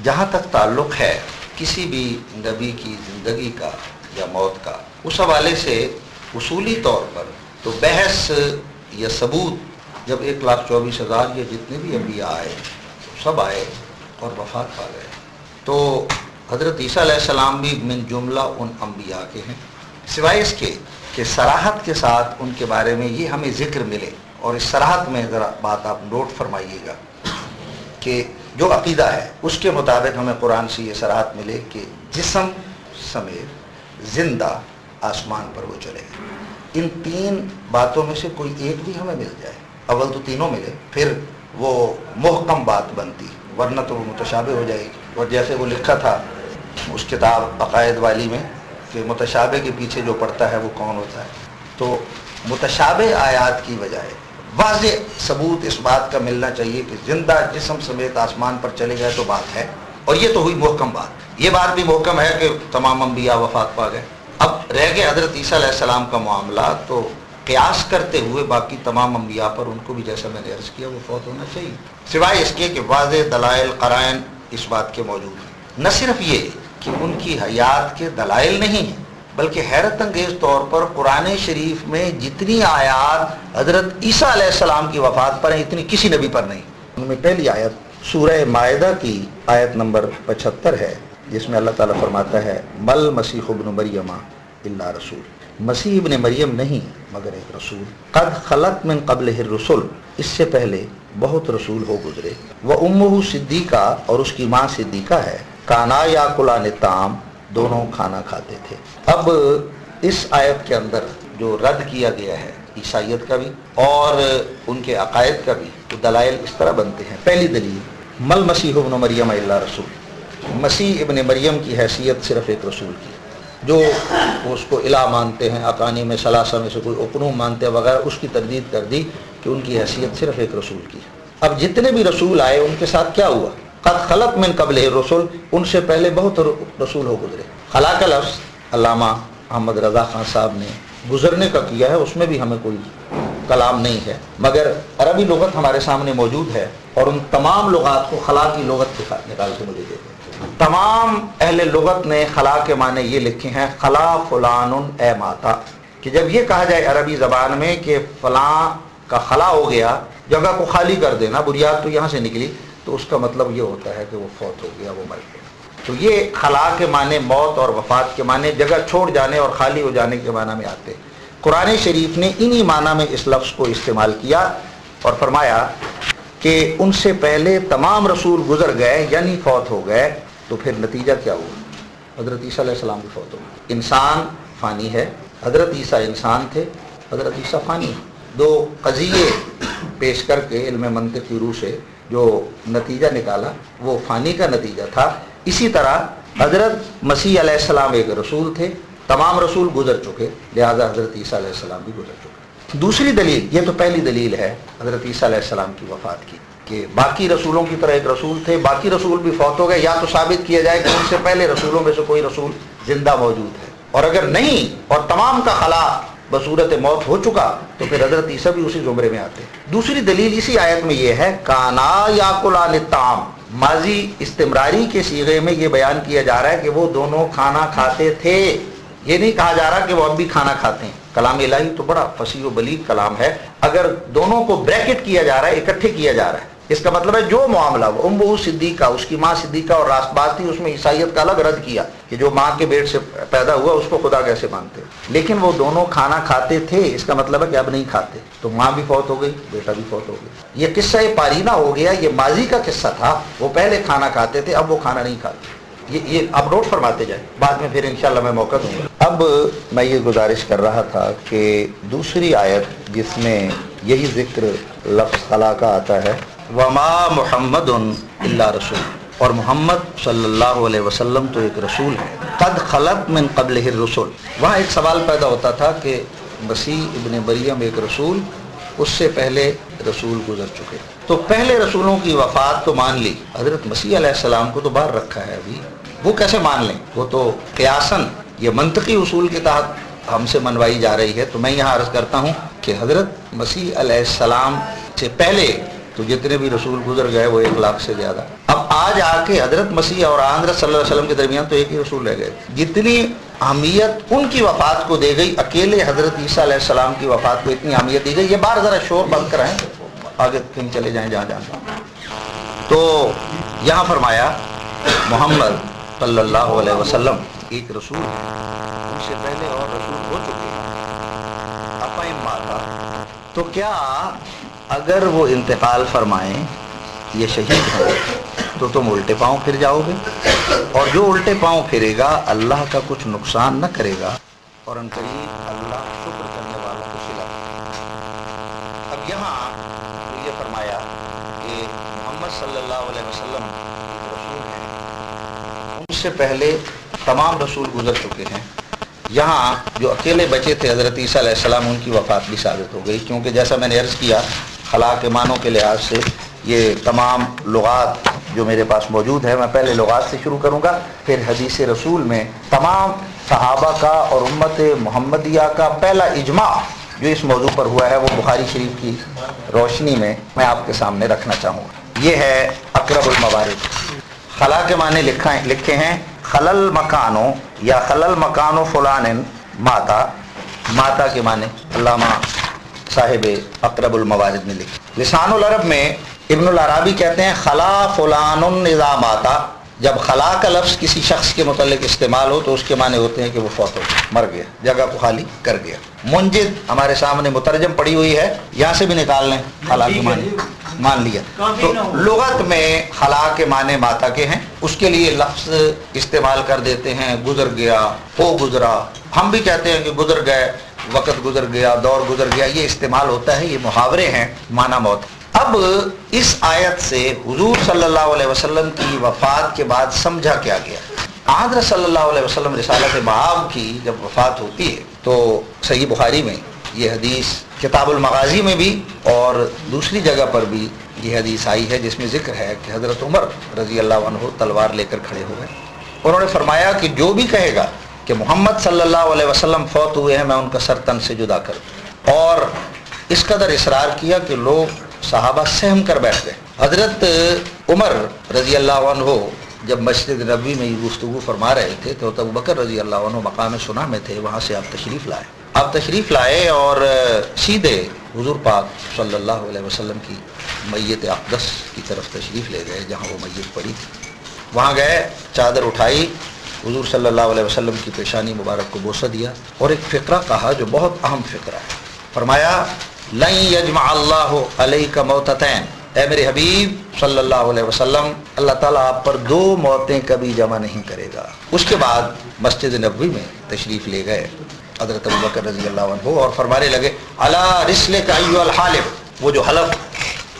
جہاں تک تعلق ہے کسی بھی نبی کی زندگی کا یا موت کا، اس حوالے سے اصولی طور پر تو بحث یا ثبوت، جب 1,24,000 یہ جتنے بھی انبیاء آئے سب آئے اور وفات پا گئے، تو حضرت عیسیٰ علیہ السلام بھی من جملہ ان انبیاء کے ہیں، سوائے اس کے کہ صراحت کے ساتھ ان کے بارے میں یہ ہمیں ذکر ملے، اور اس صراحت میں ذرا بات آپ نوٹ فرمائیے گا کہ جو عقیدہ ہے اس کے مطابق ہمیں قرآن سے یہ صراحت ملے کہ جسم سمیت زندہ آسمان پر وہ چلے گا۔ ان تین باتوں میں سے کوئی ایک بھی ہمیں مل جائے، اول تو تینوں ملے، پھر وہ محکم بات بنتی، ورنہ تو وہ متشابہ ہو جائے گی۔ اور جیسے وہ لکھا تھا اس کتاب عقائد والی میں کہ متشابہ کے پیچھے جو پڑتا ہے وہ کون ہوتا ہے، تو متشابہ آیات کی بجائے واضح ثبوت اس بات کا ملنا چاہیے کہ زندہ جسم سمیت آسمان پر چلے گئے تو بات ہے، اور یہ تو ہوئی محکم بات۔ یہ بات بھی محکم ہے کہ تمام انبیاء وفات پا گئے۔ اب رہ گئے حضرت عیسیٰ علیہ السلام کا معاملہ، تو قیاس کرتے ہوئے باقی تمام انبیاء پر ان کو بھی جیسا میں نے عرض کیا وہ فوت ہونا چاہیے، سوائے اس کے کہ واضح دلائل قرائن اس بات کے موجود ہیں۔ نہ صرف یہ کہ ان کی حیات کے دلائل نہیں ہیں، بلکہ حیرت انگیز طور پر قرآن شریف میں جتنی آیات حضرت عیسیٰ علیہ السلام کی وفات پر ہیں اتنی کسی نبی پر نہیں۔ ان میں پہلی آیت سورہ مائدہ کی آیت نمبر 75 ہے، جس میں اللہ تعالیٰ فرماتا ہے مل مسیح ابن مریم الا رسول، مسیح ابن مریم نہیں مگر ایک رسول، قد خلت من قبلہ الرسل، اس سے پہلے بہت رسول ہو گزرے، وامہ صدیقہ، اور اس کی ماں صدیقہ ہے، کانا یاکلان الطعام، دونوں کھانا کھاتے تھے۔ اب اس آیت کے اندر جو رد کیا گیا ہے عیسائیت کا بھی اور ان کے عقائد کا بھی، تو دلائل اس طرح بنتے ہیں۔ پہلی دلیل مل مسیح ابن مریم الا رسول، مسیح ابن مریم کی حیثیت صرف ایک رسول کی، جو اس کو الہ مانتے ہیں، اقانی میں ثلاثہ میں سے کوئی اقنوم مانتے ہیں وغیرہ، اس کی تردید کر دی کہ ان کی حیثیت صرف ایک رسول کی۔ اب جتنے بھی رسول آئے ان کے ساتھ کیا ہوا؟ قد خلت من قبلہ الرسل، ان سے پہلے بہت رسول ہو گزرے۔ خلا کا لفظ علامہ محمد رضا خان صاحب نے گزرنے کا کیا ہے، اس میں بھی ہمیں کوئی کلام نہیں ہے، مگر عربی لغت ہمارے سامنے موجود ہے، اور ان تمام لغات کو خلا کی لغت نکال کے مجھے دے دیں۔ تمام اہل لغت نے خلا کے معنی یہ لکھے ہیں، خلا فلان اے ماتا، کہ جب یہ کہا جائے عربی زبان میں کہ فلاں کا خلا ہو گیا، جگہ کو خالی کر دینا، بنیاد تو یہاں سے نکلی، تو اس کا مطلب یہ ہوتا ہے کہ وہ فوت ہو گیا، وہ مر گیا۔ تو یہ خلا کے معنی موت اور وفات کے معنی جگہ چھوڑ جانے اور خالی ہو جانے کے معنی میں آتے۔ قرآن شریف نے انہی معنی میں اس لفظ کو استعمال کیا اور فرمایا کہ ان سے پہلے تمام رسول گزر گئے، یعنی فوت ہو گئے، تو پھر نتیجہ کیا ہوا؟ حضرت عیسیٰ علیہ السلام بھی فوت ہو گئے۔ انسان فانی ہے، حضرت عیسیٰ انسان تھے، حضرت عیسیٰ فانی۔ دو قضیے پیش کر کے علم منطق کی روح سے جو نتیجہ نکالا وہ فانی کا نتیجہ تھا۔ اسی طرح حضرت مسیح علیہ السلام ایک رسول تھے، تمام رسول گزر چکے، لہذا حضرت عیسیٰ علیہ السلام بھی گزر چکے۔ دوسری دلیل، یہ تو پہلی دلیل ہے حضرت عیسیٰ علیہ السلام کی وفات کی، کہ باقی رسولوں کی طرح ایک رسول تھے، باقی رسول بھی فوت ہو گئے، یا تو ثابت کیا جائے کہ ان سے پہلے رسولوں میں سے کوئی رسول زندہ موجود ہے، اور اگر نہیں اور تمام کا خلا بصورت موت ہو چکا تو پھر حضرت عیسیٰ بھی اسی زمرے میں آتے۔ دوسری دلیل اسی آیت میں یہ ہے، کانا یاکلان الطعام، ماضی استمراری کے صیغے میں یہ بیان کیا جا رہا ہے کہ وہ دونوں کھانا کھاتے تھے، یہ نہیں کہا جا رہا کہ وہ اب بھی کھانا کھاتے ہیں۔ کلام الہی تو بڑا فصیح و بلیغ کلام ہے، اگر دونوں کو بریکٹ کیا جا رہا ہے، اکٹھے کیا جا رہا ہے، اس کا مطلب ہے جو معاملہ وہ امہ صدیقہ، اس کی ماں صدیقہ اور راست بات تھی، اس میں عیسائیت کا الگ رد کیا کہ جو ماں کے پیٹ سے پیدا ہوا اس کو خدا کیسے مانتے، لیکن وہ دونوں کھانا کھاتے تھے، اس کا مطلب ہے کہ اب نہیں کھاتے، تو ماں بھی فوت ہو گئی، بیٹا بھی فوت ہو گیا۔ یہ قصہ پارینہ ہو گیا، یہ ماضی کا قصہ تھا، وہ پہلے کھانا کھاتے تھے، اب وہ کھانا نہیں کھاتے۔ یہ اب نوٹ فرماتے جائیں، بعد میں پھر انشاءاللہ میں موقع دوں گا۔ اب میں یہ گزارش کر رہا تھا کہ دوسری آیت جس میں یہی ذکر لفظ خلا کا آتا ہے، وما محمد الا رسول، اور محمد صلی اللہ علیہ وسلم تو ایک رسول ہے، قد خلت من قبلہ الرسل، وہاں ایک سوال پیدا ہوتا تھا کہ مسیح ابن مریم ایک رسول، اس سے پہلے رسول گزر چکے، تو پہلے رسولوں کی وفات تو مان لی، حضرت مسیح علیہ السلام کو تو باہر رکھا ہے ابھی، وہ کیسے مان لیں؟ وہ تو قیاساً یہ منطقی اصول کے تحت ہم سے منوائی جا رہی ہے۔ تو میں یہاں عرض کرتا ہوں کہ حضرت مسیح علیہ السلام سے پہلے تو جتنے بھی رسول گزر گئے وہ 1,00,000 سے زیادہ۔ اب آج آ کے حضرت مسیح اور حضرت صلی اللہ علیہ وسلم کے درمیان تو ایک ہی رسول رہ گئے. جتنی اہمیت ان کی وفات کو دے گئی، اکیلے حضرت عیسیٰ علیہ السلام کی وفات کو اتنی اہمیت دی گئی. یہ بار ذرا شور بند کرائیں، آگے کہیں چلے جائیں جہاں جانا. تو یہاں فرمایا محمد صلی اللہ علیہ وسلم ایک رسول ہے، ان سے پہلے اور رسول ہو چکے ہیں. اپائم ماتا، تو کیا اگر وہ انتقال فرمائیں، یہ شہید ہیں، تو تم الٹے پاؤں پھر جاؤ گے، اور جو الٹے پاؤں پھرے گا اللہ کا کچھ نقصان نہ کرے گا، اور ان قریب اللہ شکر کرنے والوں کو صلہ. اب یہاں یہ فرمایا کہ محمد صلی اللہ علیہ وسلم ایک رسول ہیں، ان سے پہلے تمام رسول گزر چکے ہیں. یہاں جو اکیلے بچے تھے حضرت عیسیٰ علیہ السلام، ان کی وفات بھی ثابت ہو گئی، کیونکہ جیسا میں نے عرض کیا خلا کے معنوں کے لحاظ سے یہ تمام لغات جو میرے پاس موجود ہے، میں پہلے لغات سے شروع کروں گا، پھر حدیث رسول میں تمام صحابہ کا اور امت محمدیہ کا پہلا اجماع جو اس موضوع پر ہوا ہے وہ بخاری شریف کی روشنی میں آپ کے سامنے رکھنا چاہوں گا. یہ ہے اقرب الموارد. خلا کے معنی لکھے ہیں خلل مکانوں یا خلل مکانو فلان ماتا. ماتا کے معنی علامہ صاحب اقرب الموارد نے لکھے. لسان العرب میں ابن العرابی کہتے ہیں خلا فلان اذا ماتا. جب خلا کا لفظ کسی شخص کے متعلق استعمال ہو تو اس کے معنی ہوتے ہیں کہ وہ فوت ہو گیا، مر گیا، جگہ کو خالی کر گیا. منجد ہمارے سامنے مترجم پڑی ہوئی ہے، یہاں سے بھی نکال لیں خلا کے معنی، مان لیا. تو لغت میں خلا کے معنی ماتا کے ہیں، اس کے لیے لفظ استعمال کر دیتے ہیں گزر گیا، ہو گزرا. ہم بھی کہتے ہیں کہ گزر گئے، وقت گزر گیا، دور گزر گیا، یہ استعمال ہوتا ہے، یہ محاورے ہیں معنی موت. اب اس آیت سے حضور صلی اللہ علیہ وسلم کی وفات کے بعد سمجھا کیا گیا. حضرت صلی اللہ علیہ وسلم رسالت مآب کی جب وفات ہوتی ہے تو صحیح بخاری میں یہ حدیث، کتاب المغازی میں بھی اور دوسری جگہ پر بھی یہ حدیث آئی ہے جس میں ذکر ہے کہ حضرت عمر رضی اللہ عنہ تلوار لے کر کھڑے ہوئے. انہوں نے فرمایا کہ جو بھی کہے گا کہ محمد صلی اللہ علیہ وسلم فوت ہوئے ہیں میں ان کا سر تن سے جدا کر دوں. اور اس قدر اصرار کیا کہ لوگ صحابہ سہم کر بیٹھ گئے. حضرت عمر رضی اللہ عنہ جب مسجد نبوی میں یہ گفتگو فرما رہے تھے تو ابو بکر رضی اللہ عنہ مقام سنا میں تھے، وہاں سے آپ تشریف لائے اور سیدھے حضور پاک صلی اللہ علیہ وسلم کی میت اقدس کی طرف تشریف لے گئے جہاں وہ میت پڑی تھی. وہاں گئے، چادر اٹھائی، حضور صلی اللہ علیہ وسلم کی پیشانی مبارک کو بوسہ دیا اور ایک فقرہ کہا جو بہت اہم فقرہ ہے. فرمایا لن یجمع اللہ علیک موتتین، اے میرے حبیب صلی اللہ علیہ وسلم، اللہ تعالیٰ آپ پر دو موتیں کبھی جمع نہیں کرے گا. اس کے بعد مسجد نبوی میں تشریف لے گئے حضرت ابو بکر رضی اللہ عنہ اور فرمانے لگے علی رسلک ایھا الحالف. وہ جو حلف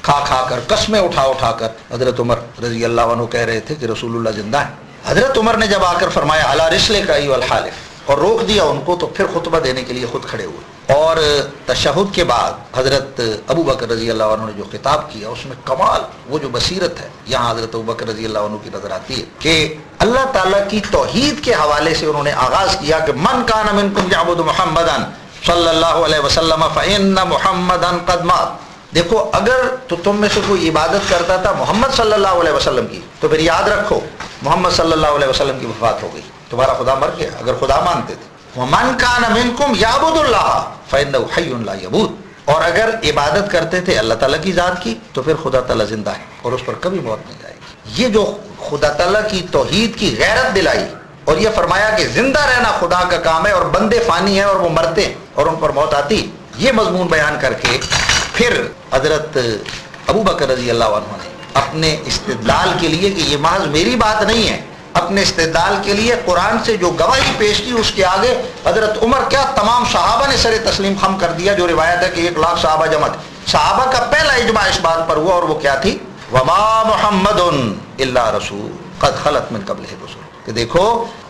کھا کر، قسمیں اٹھا کر حضرت عمر رضی اللہ عنہ کہہ رہے تھے کہ رسول اللہ زندہ ہیں. حضرت عمر نے جب آ کر فرمایا علی رسلک ایھا الحالف اور روک دیا ان کو، تو پھر خطبہ دینے کے لیے خود کھڑے ہوئے. اور تشہد کے بعد حضرت ابو بکر رضی اللہ عنہ نے جو خطاب کیا اس میں کمال، وہ جو بصیرت ہے یہاں حضرت ابو بکر رضی اللہ عنہ کی نظر آتی ہے کہ اللہ تعالیٰ کی توحید کے حوالے سے انہوں نے آغاز کیا کہ من کان منکم یعبد محمدا صلی اللہ علیہ وسلم فإن محمدا قد مات. دیکھو اگر تو تم میں سے کوئی عبادت کرتا تھا محمد صلی اللہ علیہ وسلم کی تو پھر یاد رکھو محمد صلی اللہ علیہ وسلم کی وفات ہو گئی، تمہارا خدا مر گیا اگر خدا مانتے تھے. وَمَنْ كَانَ مِنْكُمْ يَعْبُدُ اللَّهَ فَإِنَّهُ حَيٌّ لَا يَمُوتُ. اور اگر عبادت کرتے تھے اللہ تعالیٰ کی ذات کی تو پھر خدا تعالیٰ زندہ ہے اور اس پر کبھی موت نہیں جائے گی. یہ جو خدا تعالیٰ کی توحید کی غیرت دلائی اور یہ فرمایا کہ زندہ رہنا خدا کا کام ہے اور بندے فانی ہیں اور وہ مرتے ہیں اور ان پر موت آتی، یہ مضمون بیان کر کے پھر حضرت ابو بکر رضی اللہ عنہ نے اپنے استدلال کے لیے کہ یہ محض میری بات نہیں ہے، اپنے استدلال کے لیے قرآن سے جو گواہی پیش کی اس کے آگے حضرت عمر کیا تمام صحابہ نے سر تسلیم خم کر دیا. جو روایت ہے کہ 1,00,000 صحابہ جمع تھے. صحابہ کا پہلا اجماع اس بات پر ہوا اور وہ کیا تھی؟ وما محمد الا رسول قد خلت من قبلہ الرسل. کہ دیکھو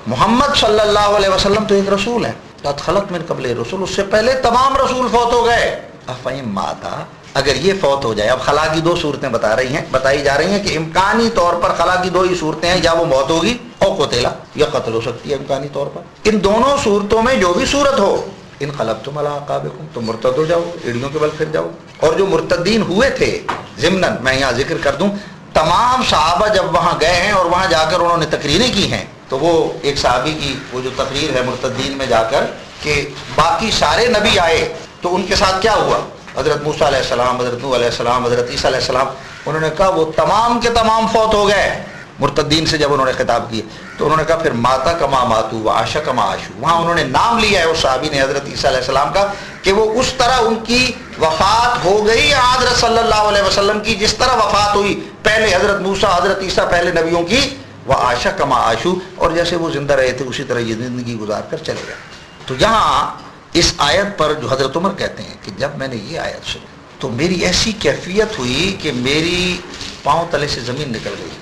محمد صلی اللہ علیہ وسلم تو ایک رسول ہے، قد خلت من قبلہ الرسل، اس سے پہلے تمام رسول فوت ہو گئے. افہم ماتا، اگر یہ فوت ہو جائے. اب خلا کی دو صورتیں بتائی جا رہی ہیں کہ امکانی طور پر خلا کی دو ہی صورتیں ہیں، یا وہ موت ہوگی اور قتل یا قتل ہو سکتی ہے امکانی طور پر. ان دونوں صورتوں میں جو بھی صورت ہو، انقلبتم علی اعقابکم، تم مرتد ہو جاؤ، ایڑیوں کے بل پھر جاؤ. اور جو مرتدین ہوئے تھے ضمناً میں یہاں ذکر کر دوں، تمام صحابہ جب وہاں گئے ہیں اور وہاں جا کر انہوں نے تقریریں کی ہیں، تو وہ ایک صحابی کی وہ جو تقریر ہے مرتدین میں جا کر کہ باقی سارے نبی آئے تو ان کے ساتھ کیا ہوا، حضرت موسیٰ علیہ السلام، حضرت نوح علیہ السلام، حضرت عیسیٰ علیہ السلام، انہوں نے کہا وہ تمام کے تمام فوت ہو گئے۔ مرتدین سے جب انہوں نے خطاب کیے تو انہوں نے کہا پھر ماتا کما ماتو و عاشا کما عاشو، وہاں انہوں نے نام لیا ہے اس صحابی نے حضرت عیسیٰ علیہ السلام کا کہ وہ اس طرح ان کی وفات ہو گئی حضرت صلی اللہ علیہ وسلم کی جس طرح وفات ہوئی پہلے حضرت موسیٰ حضرت عیسیٰ پہلے نبیوں کی، وہ عاشا کما عاشو، اور جیسے وہ زندہ رہے تھے اسی طرح یہ زندگی گزار کر چلے گئے۔ تو یہاں اس آیت پر جو حضرت عمر کہتے ہیں کہ جب میں نے یہ آیت سنی تو میری ایسی کیفیت ہوئی کہ میری پاؤں تلے سے زمین نکل گئی،